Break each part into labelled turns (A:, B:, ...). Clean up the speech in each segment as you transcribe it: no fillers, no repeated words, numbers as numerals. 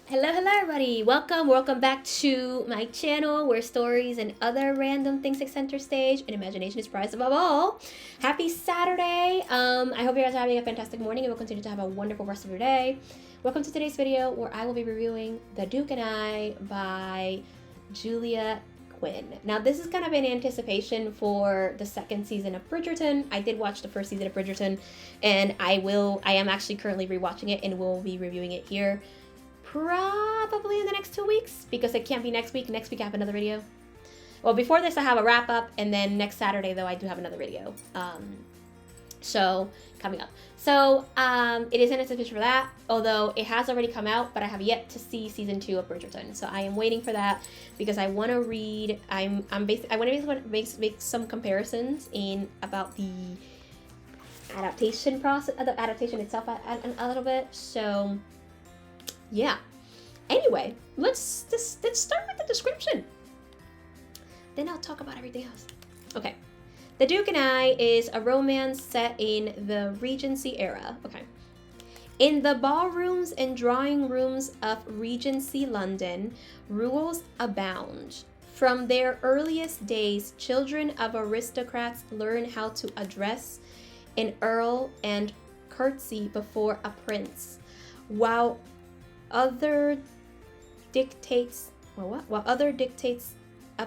A: Hello, everybody. Welcome back to my channel where stories and other random things take center stage and imagination is prized above all. Happy Saturday. I hope you guys are having a fantastic morning and will continue to have a wonderful rest of your day. Welcome to today's video where I will be reviewing The Duke and I by Julia Quinn. Now, this is kind of in anticipation for the second season of Bridgerton. I did watch the first season of Bridgerton, and I am actually currently rewatching it and will be reviewing it here probably in the next 2 weeks, because it can't be next week. Next week I have another video. Well, before this I have a wrap up, and then next Saturday though I do have another video. So coming up. So it is in anticipation for that, although it has already come out, but I have yet to see season 2 of Bridgerton. So I am waiting for that because I want to read. I want to make some comparisons in about the adaptation process, the adaptation itself a little bit. So yeah. Anyway, let's start with the description. Then I'll talk about everything else. Okay. The Duke and I is a romance set in the Regency era. Okay. In the ballrooms and drawing rooms of Regency London, rules abound. From their earliest days, children of aristocrats learn how to address an earl and curtsy before a prince, while other dictates of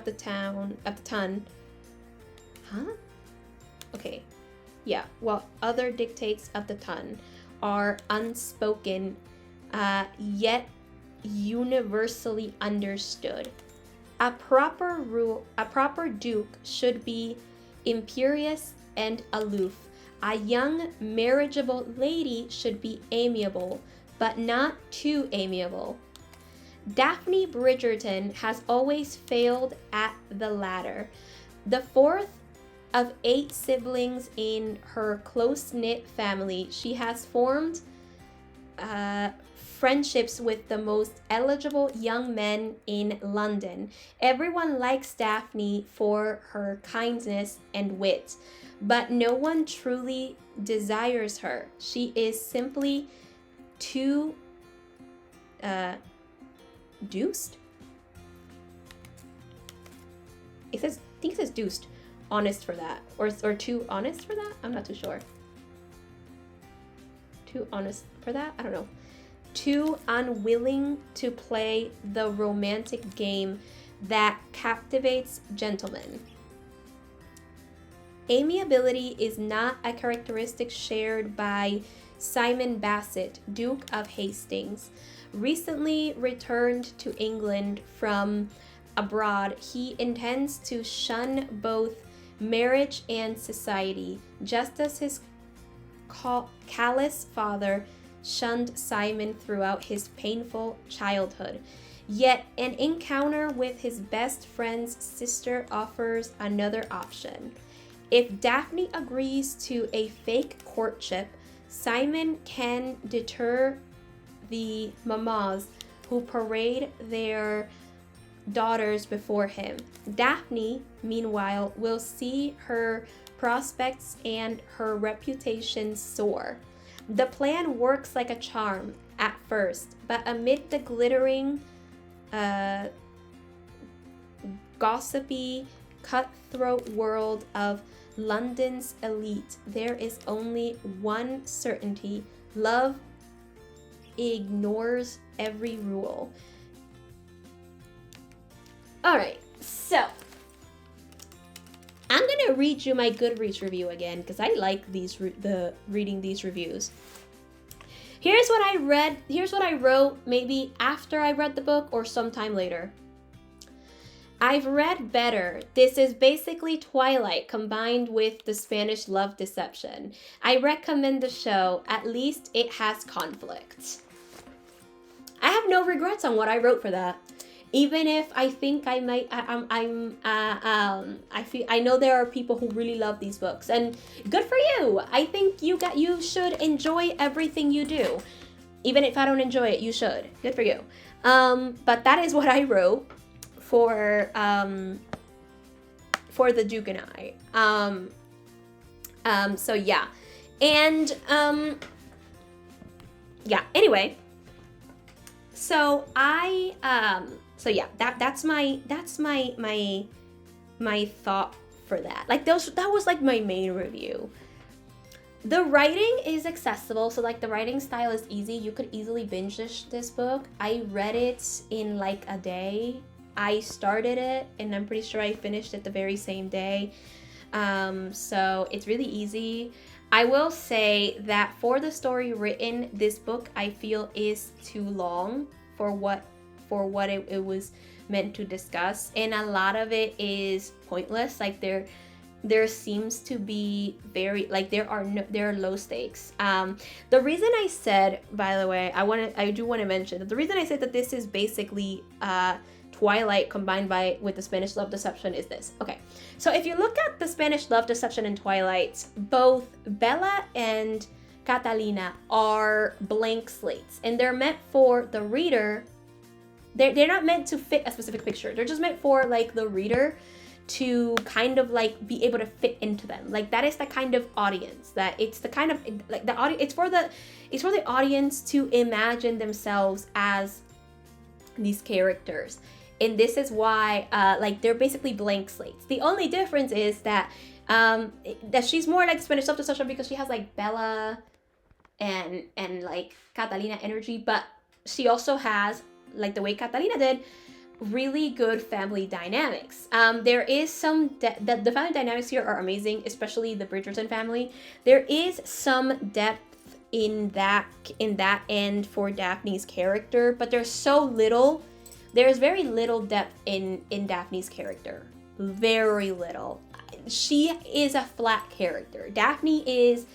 A: the ton while other dictates of the ton are unspoken, yet universally understood. A proper duke should be imperious and aloof. A young marriageable lady should be amiable, but not too amiable. Daphne Bridgerton has always failed at the latter. The fourth of 8 siblings in her close-knit family, she has formed friendships with the most eligible young men in London. Everyone likes Daphne for her kindness and wit, but no one truly desires her. She is simply too deuced. I think it says deuced. Honest for that, or too honest for that. I'm not too sure. Too honest for that. I don't know. Too unwilling to play the romantic game that captivates gentlemen. Amiability is not a characteristic shared by Simon Bassett, Duke of Hastings. Recently returned to England from abroad, he intends to shun both marriage and society, just as his callous father shunned Simon throughout his painful childhood. Yet an encounter with his best friend's sister offers another option. If Daphne agrees to a fake courtship, Simon can deter the mamas who parade their daughters before him. Daphne, meanwhile, will see her prospects and her reputation soar. The plan works like a charm at first, but amid the glittering, gossipy, cutthroat world of London's elite, there is only one certainty: love ignores every rule. Alright, so I'm gonna read you my Goodreads review again because I like reading these reviews. Here's what I read. Here's what I wrote maybe after I read the book or sometime later. I've read better. This is basically Twilight combined with the Spanish love deception. I recommend the show. At least it has conflict. I have no regrets on what I wrote for that. Even if I think I might, I know there are people who really love these books, and good for you. I think you should enjoy everything you do. Even if I don't enjoy it, you should. Good for you. But that is what I wrote for The Duke and I. So yeah. And yeah, anyway. So yeah, that's my thought for that. Like that was like my main review. The writing is accessible, so like the writing style is easy. You could easily binge this book. I read it in like a day. I started it and I'm pretty sure I finished it the very same day. So it's really easy. I will say that for the story written, this book I feel is too long for what it was meant to discuss, and a lot of it is pointless. Like there seems to be very, like there are low stakes. The reason I said, by the way, I do want to mention that the reason I said that this is basically Twilight combined with the Spanish love deception is this. Okay, so if you look at the Spanish love deception and Twilight, both Bella and Catalina are blank slates, and they're meant for the reader. They're not meant to fit a specific picture. They're just meant for like the reader to kind of like be able to fit into them. Like that is the kind of audience that it's the kind of like the audience. It's for the audience to imagine themselves as these characters. And this is why, like, they're basically blank slates. The only difference is that she's more like Spanish love deception because she has like Bella and like Catalina energy, but she also has, like the way Catalina did, really good family dynamics. There is some the family dynamics here are amazing, especially the Bridgerton family. There is some depth in that end for Daphne's character, but there's very little depth in Daphne's character. Very little. She is a flat character. Daphne is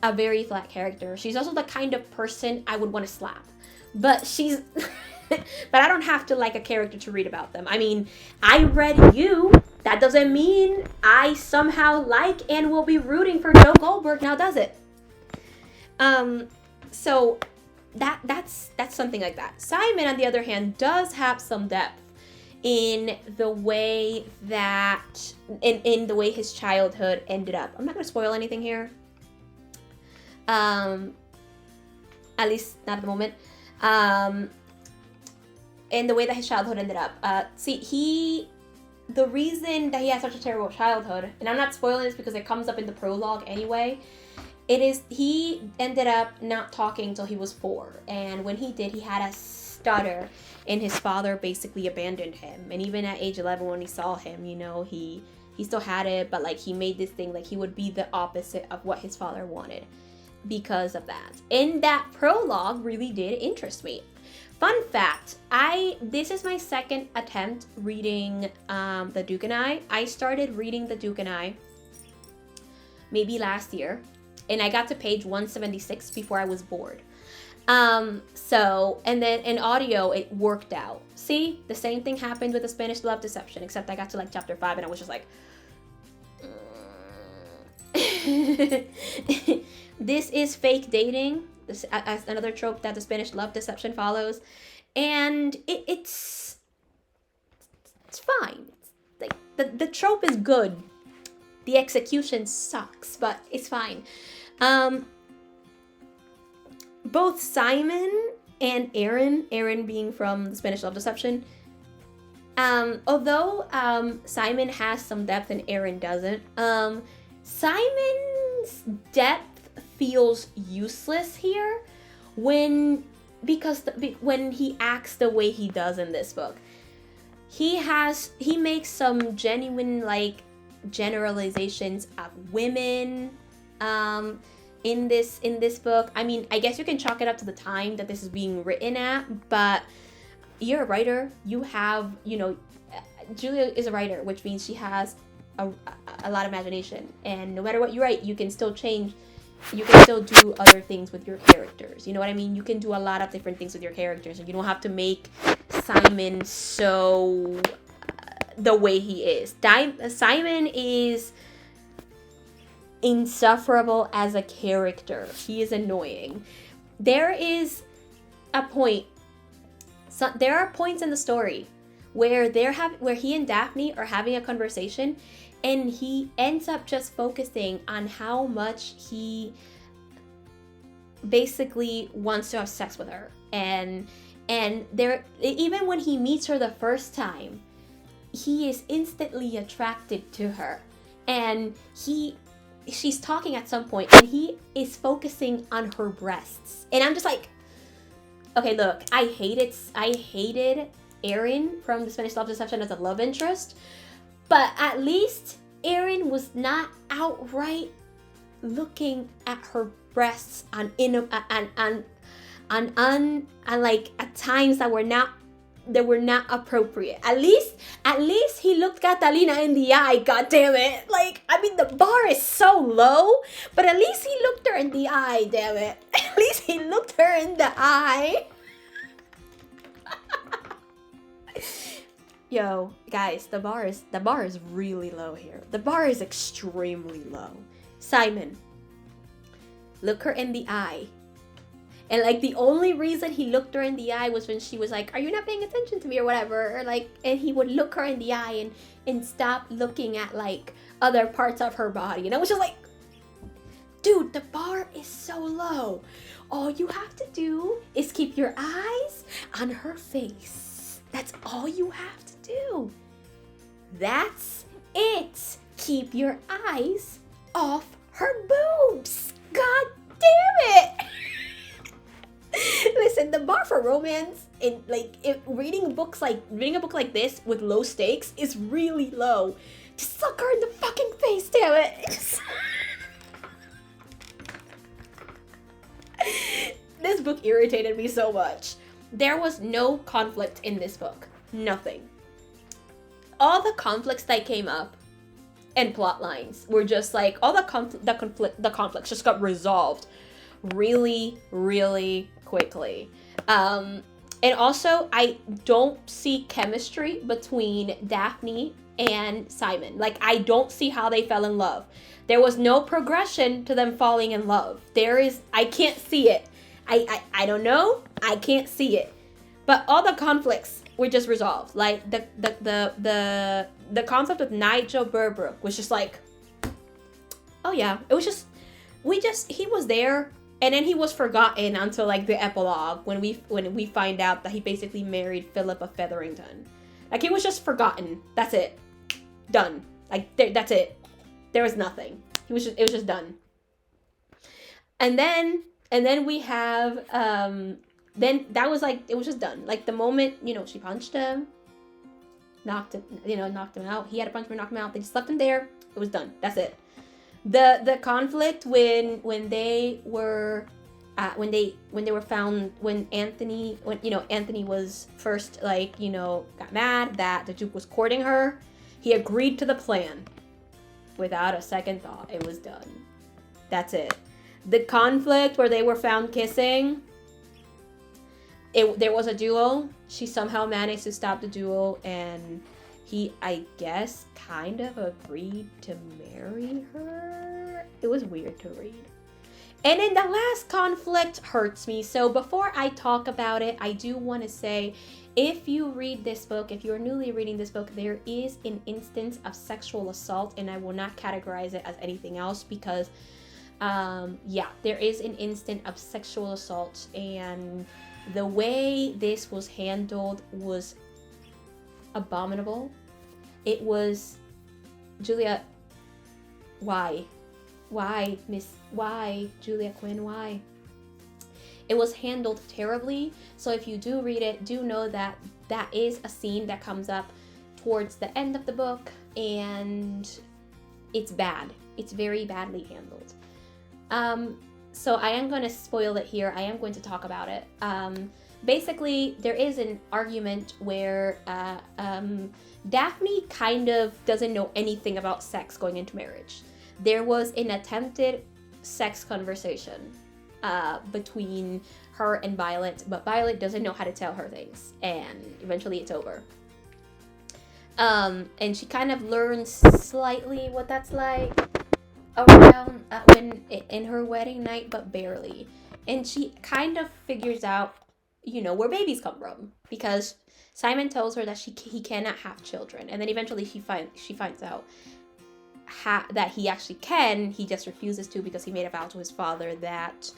A: a very flat character. She's also the kind of person I would want to slap. But she's but I don't have to like a character to read about them. I mean, I read you. That doesn't mean I somehow like and will be rooting for Joe Goldberg now, does it? So that's something like that. Simon, on the other hand, does have some depth in the way that in the way his childhood ended up. I'm not going to spoil anything here. At least not at the moment. And the way that his childhood ended up. The reason that he had such a terrible childhood, and I'm not spoiling this because it comes up in the prologue anyway, it is he ended up not talking until he was 4. And when he did, he had a stutter, and his father basically abandoned him. And even at age 11, when he saw him, you know, he still had it, but like he made this thing like he would be the opposite of what his father wanted because of that. And that prologue really did interest me. Fun fact, this is my second attempt reading The Duke and I. I started reading The Duke and I maybe last year, and I got to page 176 before I was bored. So, and then in audio, it worked out. See, the same thing happened with the Spanish love deception, except I got to like chapter 5 and I was just like, this is fake dating. This another trope that the Spanish love deception follows, and it's fine. It's like the trope is good. The execution sucks, but it's fine. Both Simon and Aaron being from the Spanish love deception, although Simon has some depth and Aaron doesn't, Simon's depth feels useless here when he acts the way he does in this book. He makes some genuine like generalizations of women in this book. I mean, I guess you can chalk it up to the time that this is being written at, but you're a writer. You have, you know, Julia is a writer, which means she has a lot of imagination, and no matter what you write, you can still change. You can still do other things with your characters. You know what I mean? You can do a lot of different things with your characters, and you don't have to make Simon so the way he is. Simon is insufferable as a character. He is annoying. There is a point. So there are points in the story where he and Daphne are having a conversation, and he ends up just focusing on how much he basically wants to have sex with her. And And there, even when he meets her the first time, he is instantly attracted to her. And she's talking at some point, and he is focusing on her breasts. And I'm just like, okay, look, I hated Erin from the Spanish Love Deception as a love interest, but at least Erin was not outright looking at her breasts on like at times that were not appropriate. At least he looked Catalina in the eye, god damn it. Like, I mean, the bar is so low, but at least he looked her in the eye, damn it. At least he looked her in the eye. Yo, guys, the bar is really low here. The bar is extremely low. Simon, look her in the eye. And like the only reason he looked her in the eye was when she was like, "Are you not paying attention to me?" or whatever. Or like, and he would look her in the eye and stop looking at like other parts of her body. And I was just like, dude, the bar is so low. All you have to do is keep your eyes on her face. That's all you have to do. That's it. Keep your eyes off her boobs. God damn it. Listen, the bar for romance in reading a book like this with low stakes is really low. Just suck her in the fucking face, damn it. This book irritated me so much. There was no conflict in this book. Nothing. All the conflicts that came up and plot lines were just like all the conflicts just got resolved really, really quickly. And also, I don't see chemistry between Daphne and Simon. Like, I don't see how they fell in love. There was no progression to them falling in love. I can't see it. I don't know. I can't see it. But all the conflicts were just resolved. Like, the concept of Nigel Burbrook was just like, oh yeah, it was just, he was there. And then he was forgotten until like the epilogue when we find out that he basically married Philippa Featherington. Like, he was just forgotten. That's it. Done. Like, that's it. There was nothing. It was just done. And then we have then that was like, it was just done. Like, the moment, she punched him, knocked him out. He had a punch her, knocked him out. They just left him there. It was done. That's it. The conflict when Anthony was first got mad that the Duke was courting her, he agreed to the plan without a second thought. It was done. That's it. The conflict where they were found kissing, there was a duel. She somehow managed to stop the duel, and he, I guess, kind of agreed to marry her. It was weird to read. And then the last conflict hurts me. So before I talk about it, I do want to say, if you read this book, if you're newly reading this book, there is an instance of sexual assault, and I will not categorize it as anything else because, there is an instance of sexual assault, and the way this was handled was abominable. It was, Julia, why, Julia Quinn, why? It was handled terribly. So if you do read it, do know that that is a scene that comes up towards the end of the book, and it's bad. It's very badly handled. So I am going to spoil it here. I am going to talk about it. Basically, there is an argument where Daphne kind of doesn't know anything about sex going into marriage. There was an attempted sex conversation between her and Violet, but Violet doesn't know how to tell her things, and eventually it's over. And she kind of learns slightly what that's like around when in her wedding night, but barely. And she kind of figures out, where babies come from, because Simon tells her that he cannot have children, and then eventually she finds out that he actually can. He just refuses to because he made a vow to his father that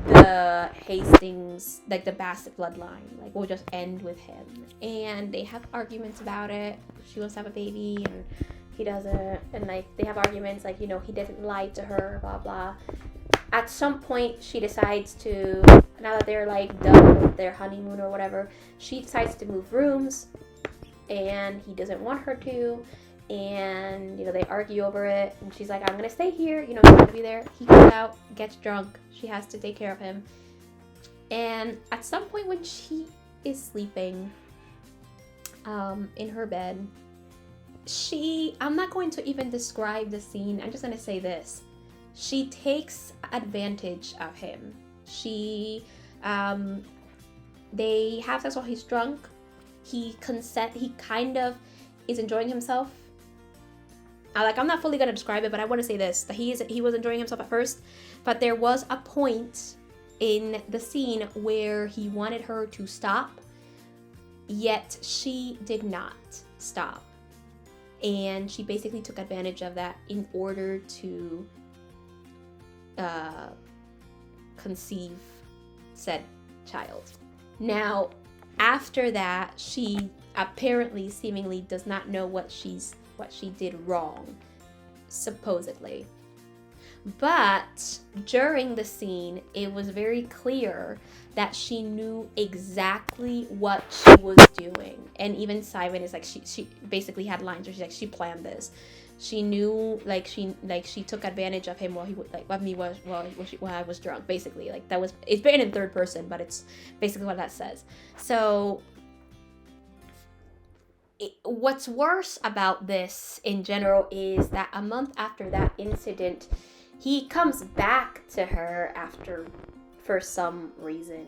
A: the Hastings, like the Bassett bloodline, like will just end with him. And they have arguments about it. She wants to have a baby and he doesn't, and like they have arguments like, you know, he didn't lie to her, blah blah. At some point she decides to, now that they're like done with their honeymoon or whatever, she decides to move rooms and he doesn't want her to, and you know, they argue over it, and she's like, I'm gonna stay here, you know, he's gonna be there. He goes out, gets drunk, she has to take care of him, and at some point when she is sleeping in her bed, I'm not going to even describe the scene, I'm just gonna say this: she takes advantage of him. They have sex while he's drunk. He kind of is enjoying himself. I'm not fully gonna describe it, but I want to say this: that he was enjoying himself at first, but there was a point in the scene where he wanted her to stop, yet she did not stop, and she basically took advantage of that in order to conceive said child. Now, after that, she apparently, seemingly, does not know what she did wrong, supposedly. But during the scene, it was very clear that she knew exactly what she was doing. And even Simon is like, she basically had lines where she's like, she planned this. She knew, like she took advantage of him while he would, like, of me while I was drunk, basically. Like, that was, it's written in third person, but it's basically what that says. So what's worse about this in general is that a month after that incident, he comes back to her for some reason,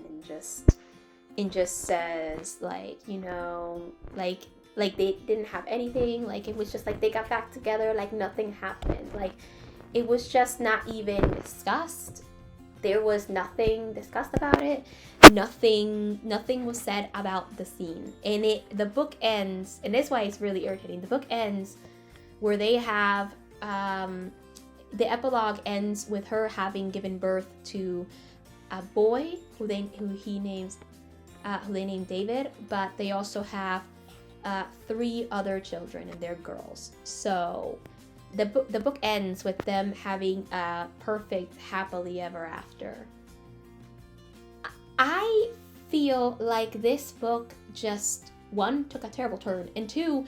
A: and just says, like, you know, like they didn't have anything, like it was just like they got back together, like nothing happened, like it was just not even discussed. There was nothing discussed about it. Nothing was said about the scene. And the book ends, and that's why it's really irritating. The book ends where they have the epilogue ends with her having given birth to a boy who they name David, but they also have 3 other children, and they're girls. So the book ends with them having a perfect happily ever after. I feel like this book just, 1, took a terrible turn, and 2,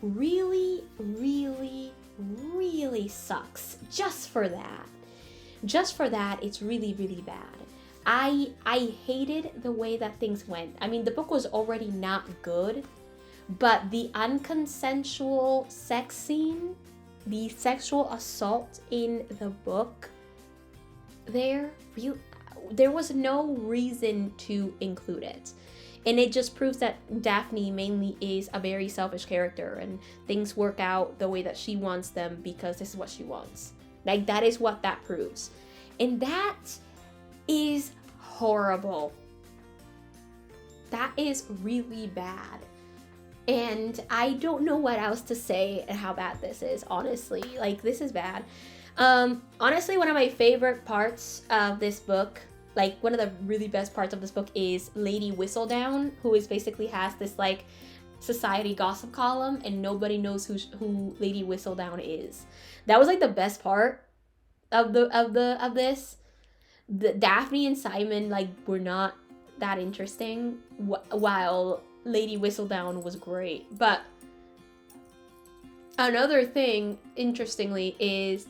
A: really, really, really sucks. Just for that, it's really, really bad. I hated the way that things went. I mean, the book was already not good, but the unconsensual sex scene, the sexual assault in the book, there was no reason to include it. And it just proves that Daphne mainly is a very selfish character, and things work out the way that she wants them because this is what she wants. Like, that is what that proves. And that is horrible. That is really bad. And I don't know what else to say and how bad this is, honestly. Like, this is bad. Honestly, one of my favorite parts of this book, like one of the really best parts of this book, is Lady Whistledown, who basically has this like society gossip column, and nobody knows who Lady Whistledown is. That was like the best part of this. The Daphne and Simon like were not that interesting, while Lady Whistledown was great. But another thing, interestingly, is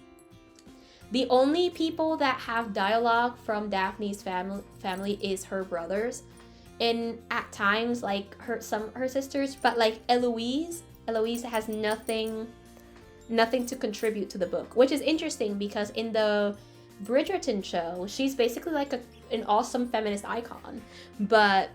A: the only people that have dialogue from Daphne's family is her brothers, and at times like her sisters. But like Eloise has nothing to contribute to the book, which is interesting because in the Bridgerton show, she's basically like an awesome feminist icon, and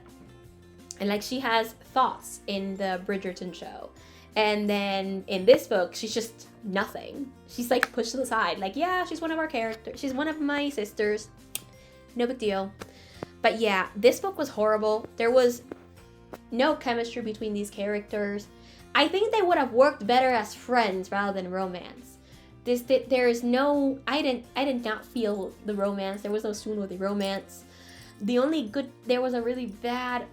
A: like she has thoughts in the Bridgerton show, and then in this book she's just nothing. She's like pushed to the side, like, yeah, she's one of our characters, she's one of my sisters, no big deal. But yeah, this book was horrible. There was no chemistry between these characters. I think they would have worked better as friends rather than romance. there is no, I did not feel the romance. There was no swoon-worthy romance. There was a really bad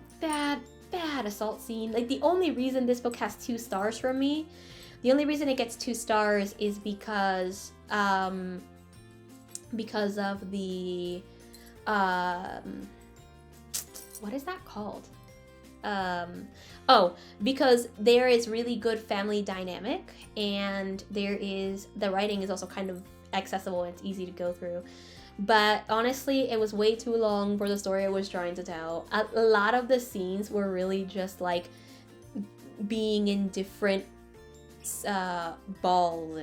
A: assault scene. Like, the only reason this book has 2 stars from me, the only reason it gets 2 stars is because of the, what is that called? Because there is really good family dynamic, and the writing is also kind of accessible and it's easy to go through. But honestly, it was way too long for the story I was trying to tell. A lot of the scenes were really just like being in different balls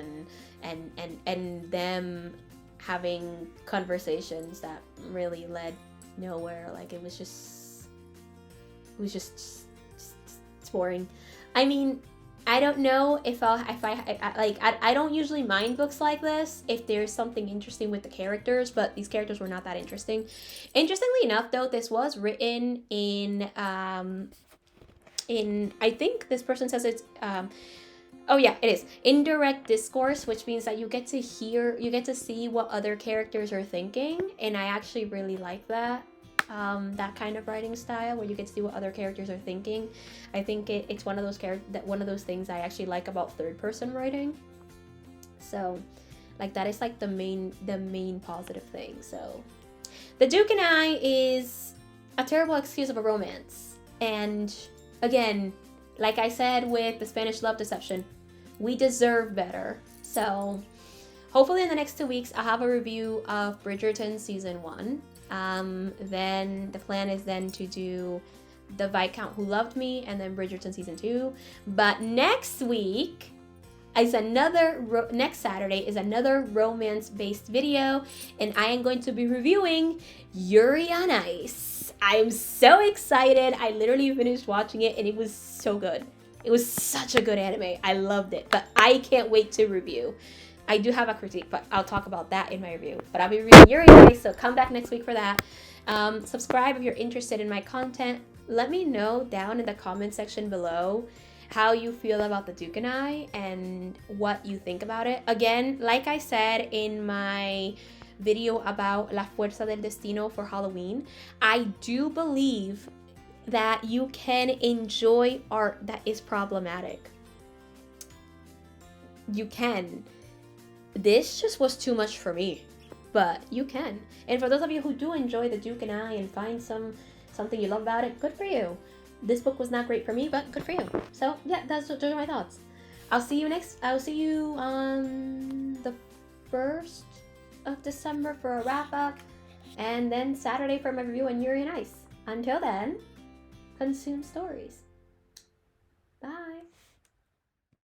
A: and them having conversations that really led nowhere. Like, it was just boring. I mean, I don't know if I don't usually mind books like this if there's something interesting with the characters, but these characters were not that interesting. Interestingly enough, though, this was written in I think this person says it's oh yeah, it is indirect discourse, which means that you get to see what other characters are thinking, and I actually really like that. That kind of writing style where you get to see what other characters are thinking. I think it's one of those things I actually like about third-person writing. So, like, that is like the main positive thing. So, The Duke and I is a terrible excuse of a romance, and again, like I said with the Spanish Love Deception, we deserve better. So, hopefully in the next 2 weeks, I'll have a review of Bridgerton Season 1. Then the plan is then to do The Viscount Who Loved Me and then Bridgerton Season 2. But next week is next Saturday is another romance-based video, and I am going to be reviewing Yuri on Ice. I am so excited. I literally finished watching it and it was so good. It was such a good anime. I loved it, but I can't wait to review. I do have a critique, but I'll talk about that in my review. But I'll be reviewing Yuri on Ice, so come back next week for that. Subscribe if you're interested in my content. Let me know down in the comment section below how you feel about The Duke and I and what you think about it. Again, like I said in my video about La Fuerza del Destino for Halloween, I do believe that you can enjoy art that is problematic. You can. This just was too much for me, but you can. And for those of you who do enjoy The Duke and I and find something you love about it, good for you. This book was not great for me, but good for you. So yeah, those are my thoughts. I'll see you on the 1st of December for a wrap up, and then Saturday for my review on Yuri on Ice. Until then, consume stories.